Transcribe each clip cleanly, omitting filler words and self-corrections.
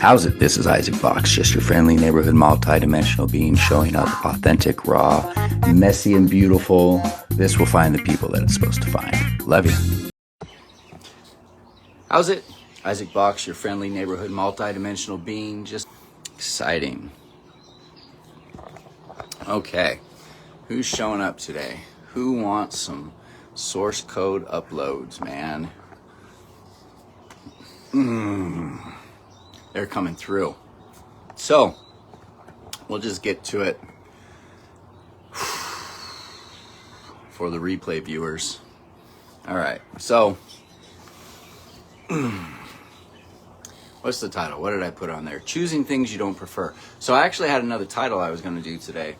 How's it? This is Isaac Box, just your friendly neighborhood multi-dimensional being showing up authentic, raw, messy, and beautiful. This will find the people that it's supposed to find. Love you. How's it? Isaac Box, your friendly neighborhood multi-dimensional being, just exciting. Okay, who's showing up today? Who wants some source code uploads, man? They're coming through. So, we'll just get to it for the replay viewers. All right, so what's the title? What did I put on there? Choosing things you don't prefer. So I actually had another title I was going to do today.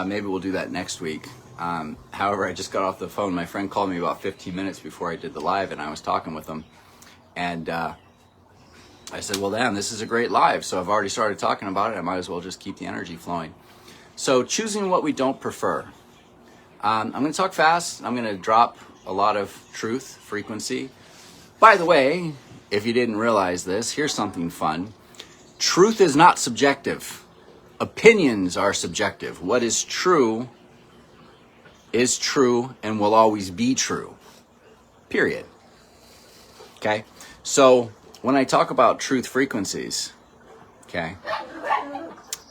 Maybe we'll do that next week. However, I just got off the phone. My friend called me about 15 minutes before I did the live, and I was talking with him. And I said, well, damn, this is a great live. So I've already started talking about it. I might as well just keep the energy flowing. So choosing what we don't prefer. I'm going to talk fast. I'm going to drop a lot of truth, frequency. By the way, if you didn't realize this, here's something fun. Truth is not subjective. Opinions are subjective. What is true and will always be true. Period. Okay? So when I talk about truth frequencies, okay,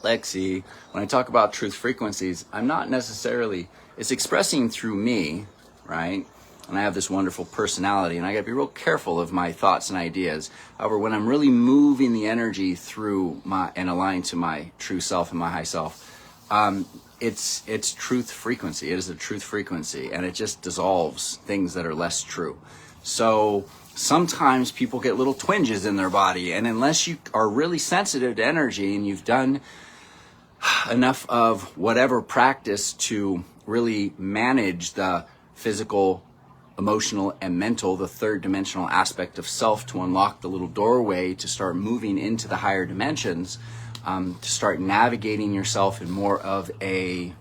Lexi, when I talk about truth frequencies, I'm not necessarily, it's expressing through me, right? And I have this wonderful personality, and I gotta be real careful of my thoughts and ideas. However, when I'm really moving the energy through and aligned to my true self and my high self, it's truth frequency. It is a truth frequency, and it just dissolves things that are less true. So sometimes people get little twinges in their body, and unless you are really sensitive to energy and you've done enough of whatever practice to really manage the physical, emotional, and mental, the third dimensional aspect of self, to unlock the little doorway to start moving into the higher dimensions, to start navigating yourself in more of a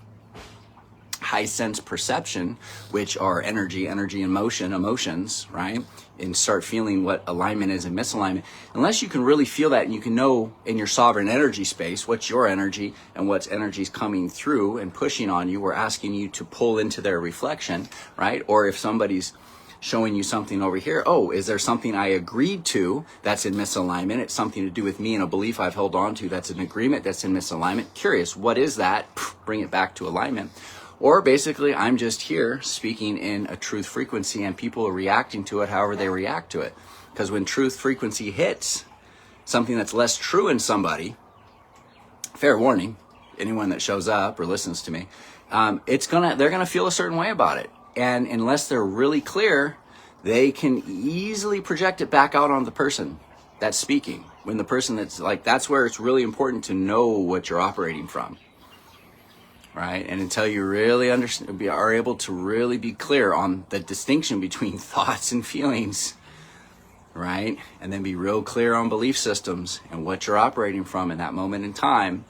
high sense perception, which are energy, emotions, right? And start feeling what alignment is and misalignment. Unless you can really feel that and you can know in your sovereign energy space what's your energy and what's energy's coming through and pushing on you or asking you to pull into their reflection, right? Or if somebody's showing you something over here, oh, is there something I agreed to that's in misalignment? It's something to do with me and a belief I've held on to that's an agreement that's in misalignment. Curious, what is that? Bring it back to alignment. Or basically, I'm just here speaking in a truth frequency and people are reacting to it however they react to it. Because when truth frequency hits something that's less true in somebody, fair warning, anyone that shows up or listens to me, they're gonna feel a certain way about it. And unless they're really clear, they can easily project it back out on the person that's speaking. When the person that's where it's really important to know what you're operating from. Right? And until you really are able to really be clear on the distinction between thoughts and feelings, right? And then be real clear on belief systems and what you're operating from in that moment in time,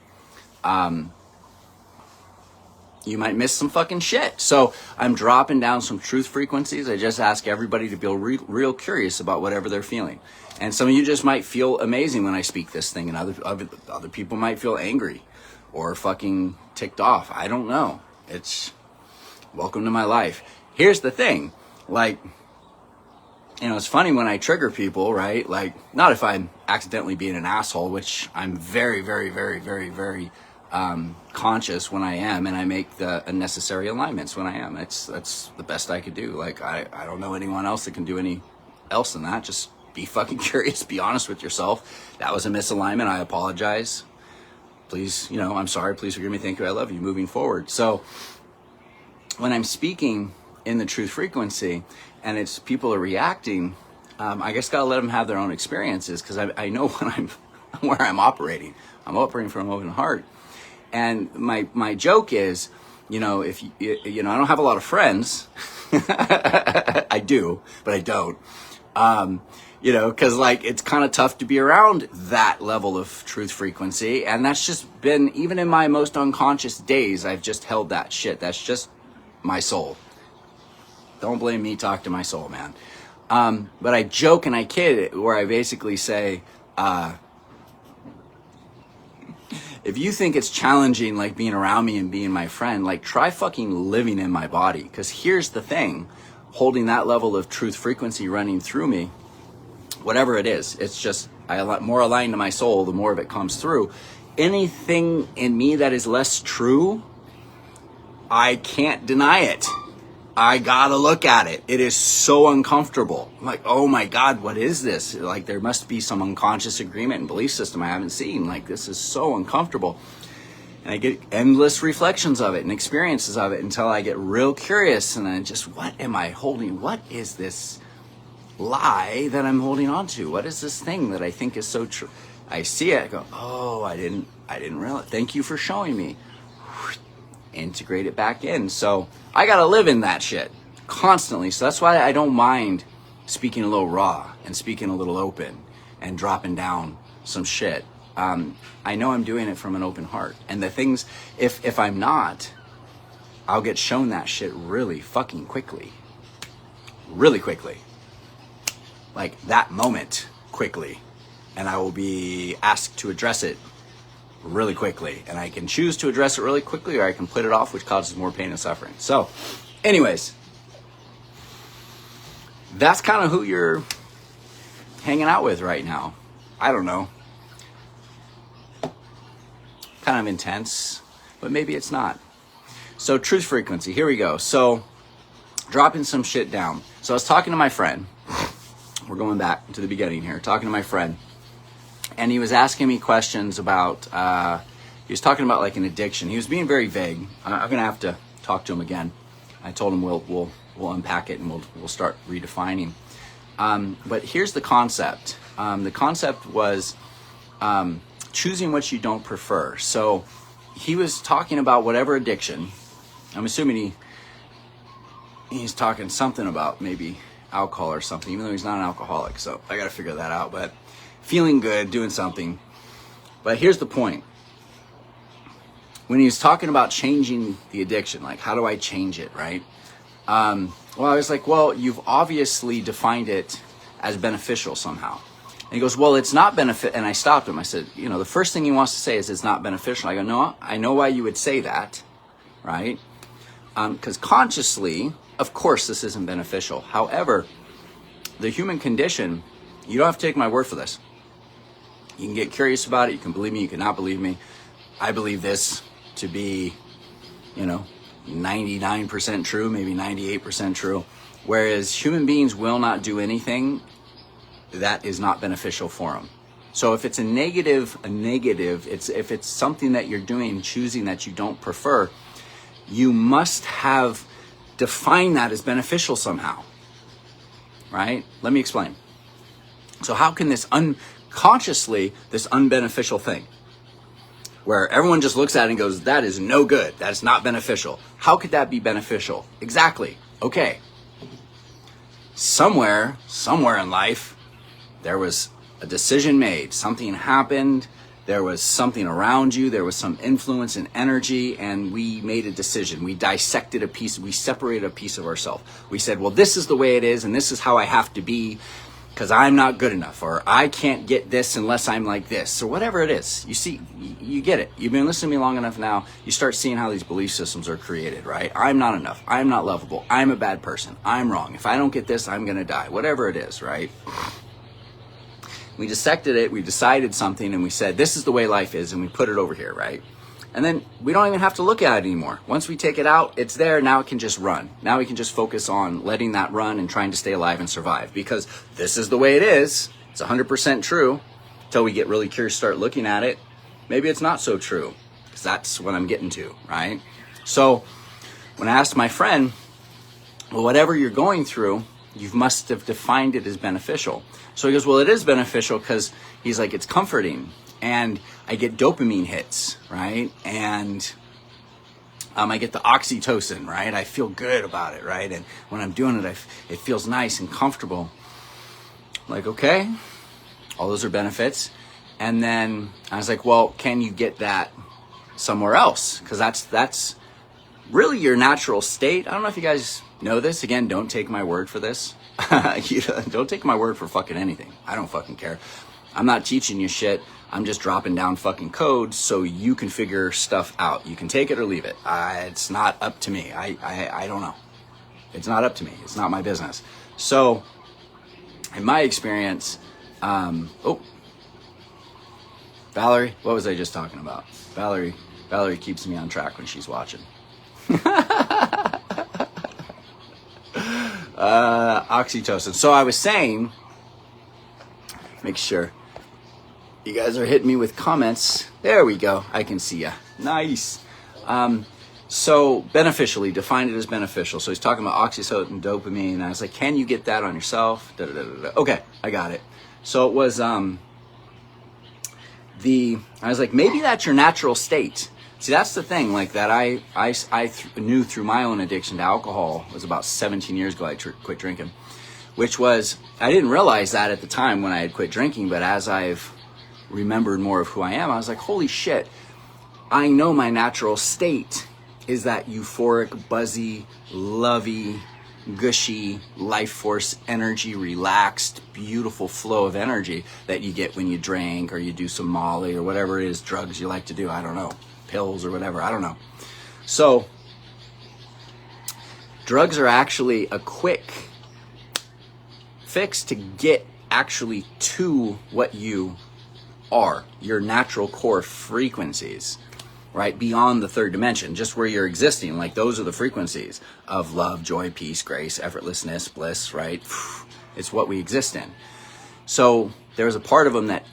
you might miss some fucking shit. So I'm dropping down some truth frequencies. I just ask everybody to be real curious about whatever they're feeling. And some of you just might feel amazing when I speak this thing, and other people might feel angry or fucking ticked off. I don't know. It's welcome to my life. Here's the thing, it's funny when I trigger people, right? Not if I'm accidentally being an asshole, which I'm very, very, very, very, very conscious when I am, and I make the necessary alignments when I am. That's the best I could do. I don't know anyone else that can do any else than that. Just be fucking curious, be honest with yourself. That was a misalignment. I apologize. Please, I'm sorry, please forgive me, thank you, I love you, moving forward. So when I'm speaking in the truth frequency and it's people are reacting, I guess gotta let them have their own experiences, because I know where I'm operating. I'm operating from an open heart. And my joke is, if I don't have a lot of friends, I do, but I don't. Because it's kind of tough to be around that level of truth frequency. And that's just been, even in my most unconscious days, I've just held that shit. That's just my soul. Don't blame me, talk to my soul, man. But I joke and I kid where I basically say, if you think it's challenging, like being around me and being my friend, like try fucking living in my body. Because here's the thing, holding that level of truth frequency running through me, whatever it is, it's just more aligned to my soul, the more of it comes through. Anything in me that is less true, I can't deny it. I gotta look at it. It is so uncomfortable. I'm like, oh my God, what is this? Like there must be some unconscious agreement and belief system I haven't seen. Like this is so uncomfortable. And I get endless reflections of it and experiences of it until I get real curious and I just, what am I holding? What is this lie that I'm holding on to? What is this thing that I think is so true? I see it, I go, oh, I didn't realize. Thank you for showing me. Integrate it back in. So I gotta live in that shit constantly. So that's why I don't mind speaking a little raw and speaking a little open and dropping down some shit. I know I'm doing it from an open heart. And the things, if I'm not, I'll get shown that shit really fucking quickly. Really quickly. Like that moment quickly. And I will be asked to address it really quickly, and I can choose to address it really quickly, or I can put it off, which causes more pain and suffering. So anyways, that's kind of who you're hanging out with right now. I don't know, kind of intense, but maybe it's not. So truth frequency, here we go. So dropping some shit down. So I was talking to my friend, we're going back to the beginning here, talking to my friend. And he was asking me questions about, he was talking about like an addiction. He was being very vague. I'm gonna have to talk to him again. I told him we'll unpack it and we'll start redefining. But here's the concept. The concept was choosing what you don't prefer. So he was talking about whatever addiction. I'm assuming he's talking something about maybe alcohol or something, even though he's not an alcoholic. So I gotta figure that out. But feeling good, doing something. But here's the point. When he was talking about changing the addiction, like how do I change it, right? Well, I was like, well, you've obviously defined it as beneficial somehow. And he goes, well, it's not benefit. And I stopped him. I said, you know, the first thing he wants to say is it's not beneficial. I go, no, I know why you would say that, right? Because consciously, of course, this isn't beneficial. However, the human condition, you don't have to take my word for this. You can get curious about it. You can believe me. You can not believe me. I believe this to be, 99% true, maybe 98% true. Whereas human beings will not do anything that is not beneficial for them. So if it's a negative, if it's something that you're doing, choosing that you don't prefer, you must have defined that as beneficial somehow, right? Let me explain. So how can this unconsciously, this unbeneficial thing, where everyone just looks at it and goes, that is no good, that's not beneficial. How could that be beneficial? Exactly. Okay. Somewhere in life, there was a decision made, something happened, there was something around you, there was some influence and energy, and we made a decision. We dissected a piece, we separated a piece of ourselves. We said, well, this is the way it is, and this is how I have to be, because I'm not good enough, or I can't get this unless I'm like this, or whatever it is. You see, you get it. You've been listening to me long enough now, you start seeing how these belief systems are created, right? I'm not enough, I'm not lovable, I'm a bad person, I'm wrong. If I don't get this, I'm gonna die, whatever it is, right? We dissected it, we decided something, and we said, this is the way life is, and we put it over here, right? And then we don't even have to look at it anymore. Once we take it out, it's there, now it can just run. Now we can just focus on letting that run and trying to stay alive and survive, because this is the way it is. It's 100% true. Until we get really curious, start looking at it, maybe it's not so true, because that's what I'm getting to, right? So when I asked my friend, well, whatever you're going through, you must have defined it as beneficial. So he goes, well, it is beneficial because he's like, it's comforting and I get dopamine hits, right? And I get the oxytocin, right? I feel good about it, right? And when I'm doing it, it feels nice and comfortable. I'm like, okay, all those are benefits. And then I was like, well, can you get that somewhere else? Because that's really your natural state. I don't know if you guys know this. Again, don't take my word for this. Don't take my word for fucking anything. I don't fucking care. I'm not teaching you shit. I'm just dropping down fucking codes so you can figure stuff out. You can take it or leave it. It's not up to me. I don't know. It's not up to me. It's not my business. So, in my experience, Valerie, what was I just talking about? Valerie keeps me on track when she's watching. Oxytocin. So I was saying, make sure you guys are hitting me with comments. There we go. I can see ya. Nice. So beneficially, defined it as beneficial. So he's talking about oxytocin, dopamine. And I was like, can you get that on yourself? Da, da, da, da. Okay, I got it. So it was I was like, maybe that's your natural state. See, that's the thing, like that I knew through my own addiction to alcohol. It was about 17 years ago I quit drinking, which was, I didn't realize that at the time when I had quit drinking, but as I've remembered more of who I am, I was like, holy shit, I know my natural state is that euphoric, buzzy, lovey, gushy, life force energy, relaxed, beautiful flow of energy that you get when you drink or you do some Molly or whatever it is, drugs you like to do, I don't know, pills or whatever, I don't know. So, drugs are actually a quick fix to get actually to what you are, your natural core frequencies, right? Beyond the third dimension, just where you're existing. Like those are the frequencies of love, joy, peace, grace, effortlessness, bliss, right? It's what we exist in. So there's a part of him that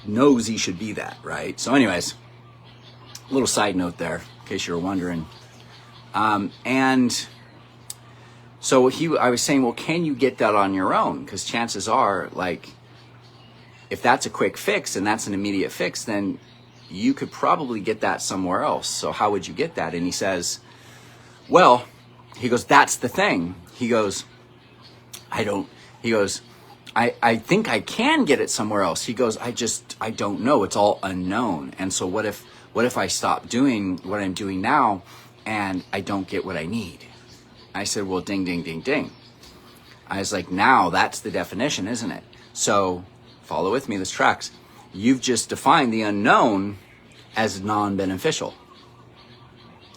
knows he should be that, right? So anyways, a little side note there, in case you were wondering. And so I was saying, well, can you get that on your own? Because chances are, like, if that's a quick fix and that's an immediate fix, then you could probably get that somewhere else. So how would you get that? And he says, well, he goes, that's the thing. He goes, I think I can get it somewhere else. He goes, I don't know. It's all unknown. And so what if I stop doing what I'm doing now and I don't get what I need? I said, well, ding, ding, ding, ding. I was like, now that's the definition, isn't it? So follow with me, this tracks. You've just defined the unknown as non-beneficial.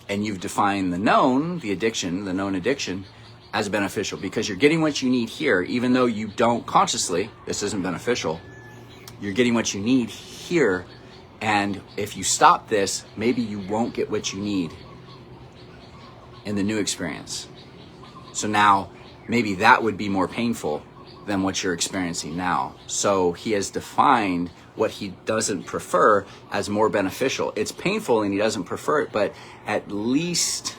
And you've defined the known, the known addiction, as beneficial because you're getting what you need here, even though you don't consciously, this isn't beneficial. You're getting what you need here. And if you stop this, maybe you won't get what you need in the new experience. So now, maybe that would be more painful than what you're experiencing now. So he has defined what he doesn't prefer as more beneficial. It's painful and he doesn't prefer it, but at least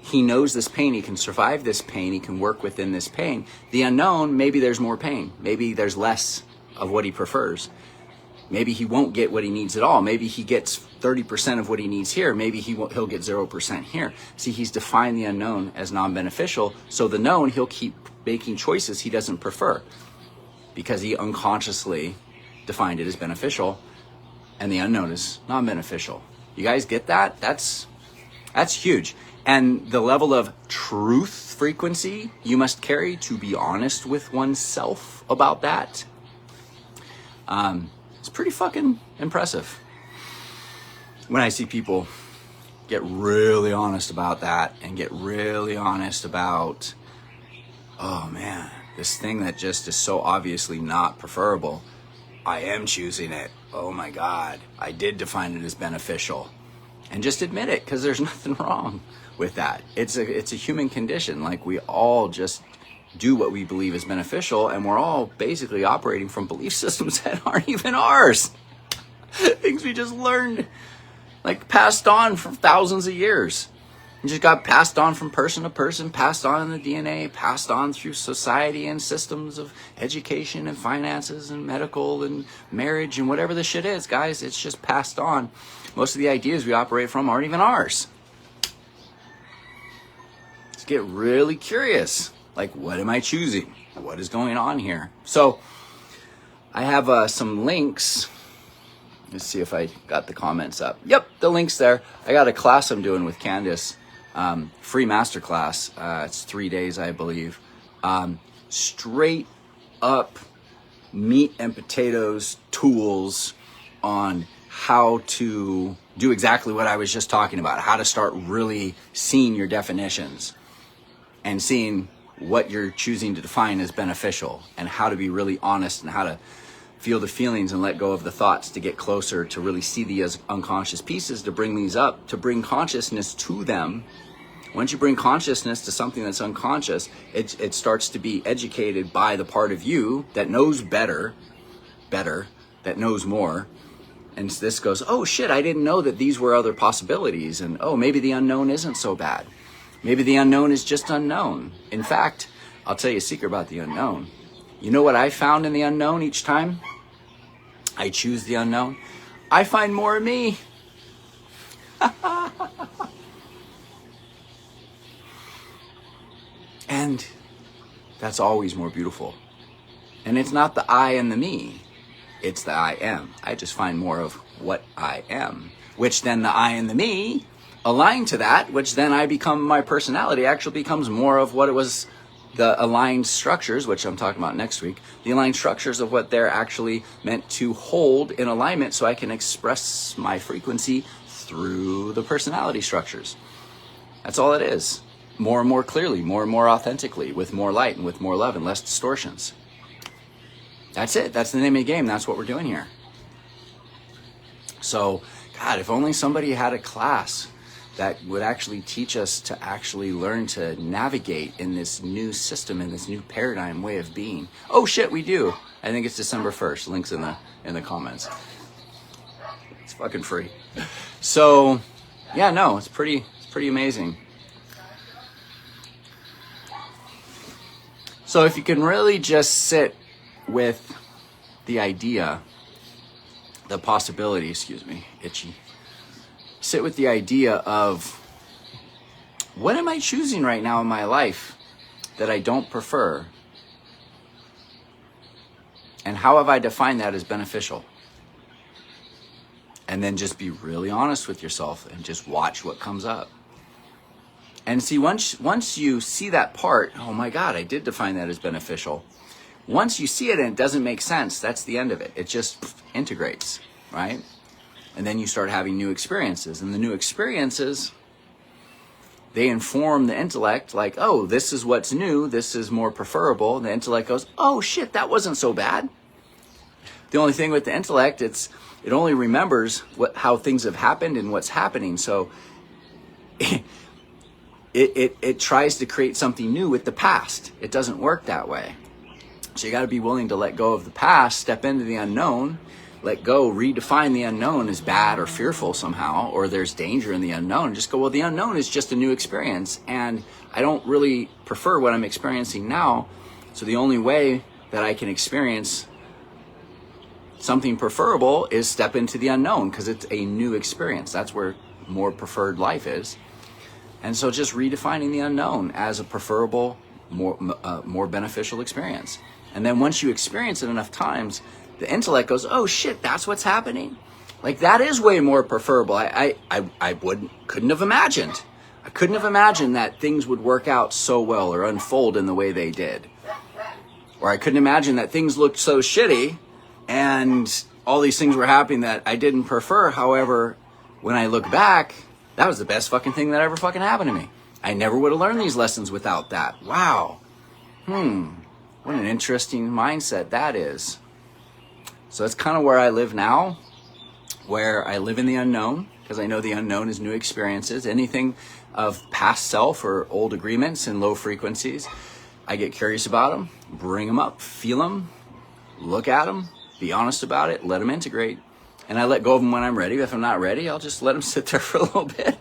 he knows this pain. He can survive this pain. He can work within this pain. The unknown, maybe there's more pain. Maybe there's less of what he prefers. Maybe he won't get what he needs at all. Maybe he gets 30% of what he needs here. Maybe he'll get 0% here. See, he's defined the unknown as non-beneficial. So the known, he'll keep making choices he doesn't prefer because he unconsciously defined it as beneficial and the unknown is non-beneficial. You guys get that? That's huge. And the level of truth frequency you must carry to be honest with oneself about that, it's pretty fucking impressive. When I see people get really honest about that and get really honest about, oh man, this thing that just is so obviously not preferable, I am choosing it. Oh my God, I did define it as beneficial. And just admit it, because there's nothing wrong with that. It's a human condition. Like, we all just do what we believe is beneficial, and we're all basically operating from belief systems that aren't even ours. Things we just learned, like, passed on for thousands of years. It just got passed on from person to person, passed on in the DNA, passed on through society and systems of education and finances and medical and marriage and whatever the shit is, guys. It's just passed on. Most of the ideas we operate from aren't even ours. Let's get really curious. Like, what am I choosing? What is going on here? So I have some links. Let's see if I got the comments up. Yep, the link's there. I got a class I'm doing with Candace. Free masterclass. It's 3 days, I believe. Straight up meat and potatoes tools on how to do exactly what I was just talking about, how to start really seeing your definitions and seeing what you're choosing to define as beneficial, and how to be really honest, and how to feel the feelings and let go of the thoughts to get closer to really see the as unconscious pieces, to bring these up, to bring consciousness to them. Once you bring consciousness to something that's unconscious, it starts to be educated by the part of you that knows better, that knows more. And this goes, oh shit, I didn't know that these were other possibilities. And oh, maybe the unknown isn't so bad. Maybe the unknown is just unknown. In fact, I'll tell you a secret about the unknown. You know what I found in the unknown each time I choose the unknown? I find more of me. And that's always more beautiful. And it's not the I and the me. It's the I am. I just find more of what I am, which then the I and the me align to that, which then I become, my personality actually becomes more of what it was, the aligned structures, which I'm talking about next week, the aligned structures of what they're actually meant to hold in alignment, so I can express my frequency through the personality structures. That's all it is. More and more clearly, more and more authentically, with more light and with more love and less distortions. That's it. That's the name of the game. That's what we're doing here. So, God, if only somebody had a class that would actually teach us to actually learn to navigate in this new system, in this new paradigm way of being. Oh shit, we do. I think it's December 1st. Links in the comments. It's fucking free. So, yeah, no, it's pretty amazing. So if you can really just sit with the idea, the possibility, itchy. Sit with the idea of, what am I choosing right now in my life that I don't prefer? And how have I defined that as beneficial? And then just be really honest with yourself and just watch what comes up. And see, once you see that part, oh my God, I did define that as beneficial. Once you see it and it doesn't make sense, that's the end of it. It just integrates, right? And then you start having new experiences. And the new experiences, they inform the intellect like, oh, this is what's new. This is more preferable. And the intellect goes, oh shit, that wasn't so bad. The only thing with the intellect, it only remembers how things have happened and what's happening. So it tries to create something new with the past. It doesn't work that way. So you got to be willing to let go of the past, step into the unknown, let go, redefine the unknown as bad or fearful somehow, or there's danger in the unknown. Just go, well, the unknown is just a new experience, and I don't really prefer what I'm experiencing now. So the only way that I can experience something preferable is step into the unknown, because it's a new experience. That's where more preferred life is. And so just redefining the unknown as a preferable, more beneficial experience. And then once you experience it enough times, the intellect goes, oh shit, that's what's happening? Like, that is way more preferable. I couldn't have imagined. I couldn't have imagined that things would work out so well or unfold in the way they did. Or I couldn't imagine that things looked so shitty and all these things were happening that I didn't prefer. However, when I look back, that was the best fucking thing that ever fucking happened to me. I never would have learned these lessons without that. Wow. What an interesting mindset that is. So that's kind of where I live now, where I live in the unknown, because I know the unknown is new experiences. Anything of past self or old agreements and low frequencies, I get curious about them, bring them up, feel them, look at them, be honest about it, let them integrate. And I let go of them when I'm ready. If I'm not ready, I'll just let them sit there for a little bit.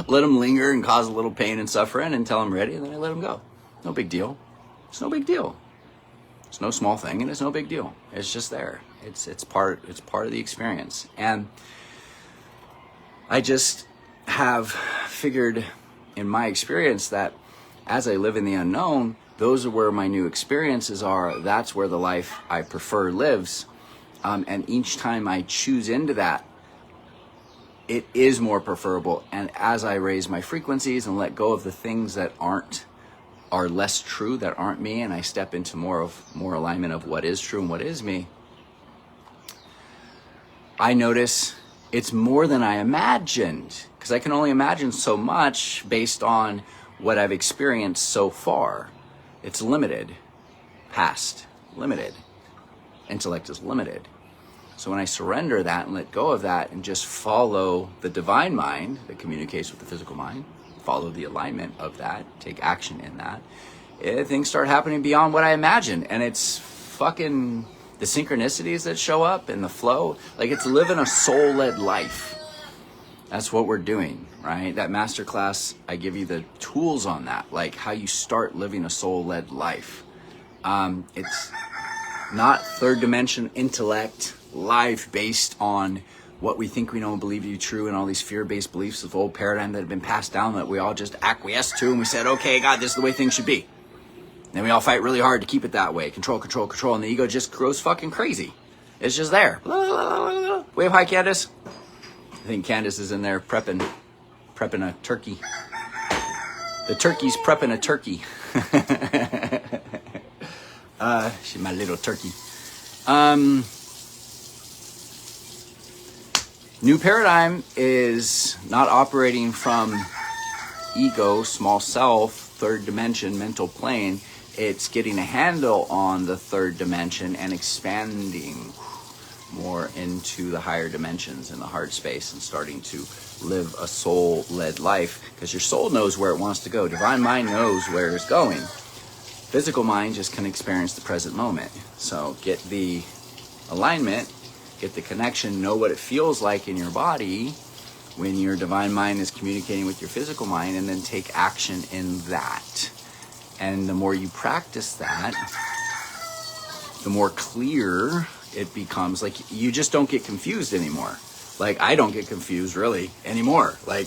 Let them linger and cause a little pain and suffering until I'm ready, and then I let them go. No big deal. It's no big deal. It's no small thing, and it's no big deal. It's just there. It's part of the experience. And I just have figured in my experience that as I live in the unknown, those are where my new experiences are. That's where the life I prefer lives. And each time I choose into that, it is more preferable. And as I raise my frequencies and let go of the things that are less true, that aren't me, and I step into more alignment of what is true and what is me, I notice it's more than I imagined, because I can only imagine so much based on what I've experienced so far. It's limited. Past, limited. Intellect is limited. So when I surrender that and let go of that and just follow the divine mind that communicates with the physical mind, follow the alignment of that, take action in that, things start happening beyond what I imagined. And it's fucking the synchronicities that show up and the flow. Like, it's living a soul-led life. That's what we're doing, right? That masterclass, I give you the tools on that, like how you start living a soul-led life. It's not third dimension intellect life based on what we think we know and believe to be true, and all these fear-based beliefs of old paradigm that have been passed down that we all just acquiesce to, and we said, okay, God, this is the way things should be. Then we all fight really hard to keep it that way. Control, control, control, and the ego just grows fucking crazy. It's just there. Wave hi, Candace. I think Candace is in there prepping a turkey. The turkey's prepping a turkey. She's my little turkey. New paradigm is not operating from ego, small self, third dimension, mental plane. It's getting a handle on the third dimension and expanding more into the higher dimensions in the heart space and starting to live a soul-led life, because your soul knows where it wants to go. Divine mind knows where it's going. Physical mind just can experience the present moment. So get the alignment, get the connection, know what it feels like in your body when your divine mind is communicating with your physical mind, and then take action in that. And the more you practice that, the more clear it becomes. Like, you just don't get confused anymore. Like, I don't get confused really anymore. Like,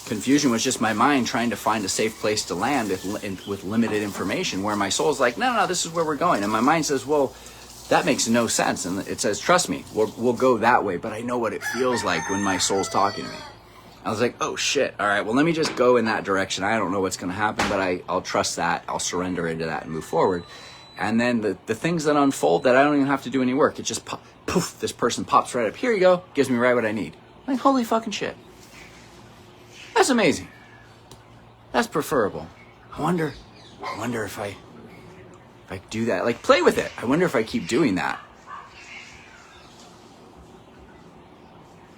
confusion was just my mind trying to find a safe place to land with limited information, where my soul's like, no, this is where we're going. And my mind says, well, that makes no sense. And it says, trust me, we'll go that way. But I know what it feels like when my soul's talking to me. I was like, oh shit, all right, well, let me just go in that direction. I don't know what's going to happen, but I'll trust that. I'll surrender into that and move forward. And then the things that unfold that I don't even have to do any work, it just poof, this person pops right up. Here you go, gives me right what I need. Like, holy fucking shit. That's amazing. That's preferable. I wonder if I do that. Like, play with it. I wonder if I keep doing that.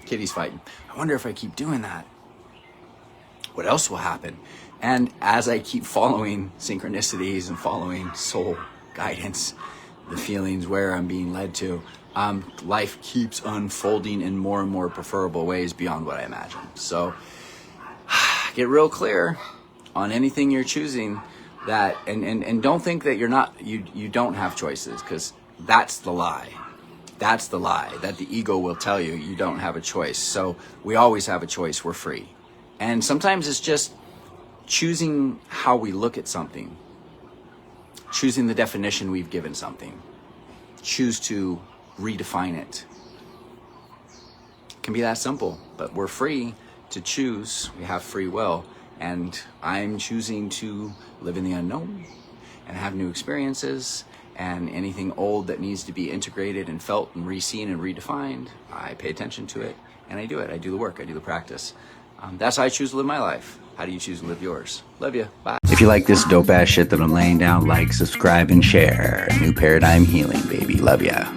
Kitty's fighting. I wonder if I keep doing that, what else will happen? And as I keep following synchronicities and following soul guidance, the feelings where I'm being led to, life keeps unfolding in more and more preferable ways beyond what I imagined. So get real clear on anything you're choosing, that and don't think that you don't have choices, because that's the lie. That's the lie that the ego will tell you. You don't have a choice. So we always have a choice. We're free. And sometimes it's just choosing how we look at something, choosing the definition we've given something, choose to redefine it. It can be that simple, but we're free to choose. We have free will. And I'm choosing to live in the unknown and have new experiences. And anything old that needs to be integrated and felt and re-seen and redefined, I pay attention to it, and I do it. I do the work. I do the practice. That's how I choose to live my life. How do you choose to live yours? Love you. Bye. If you like this dope-ass shit that I'm laying down, like, subscribe, and share. New Paradigm Healing, baby. Love ya.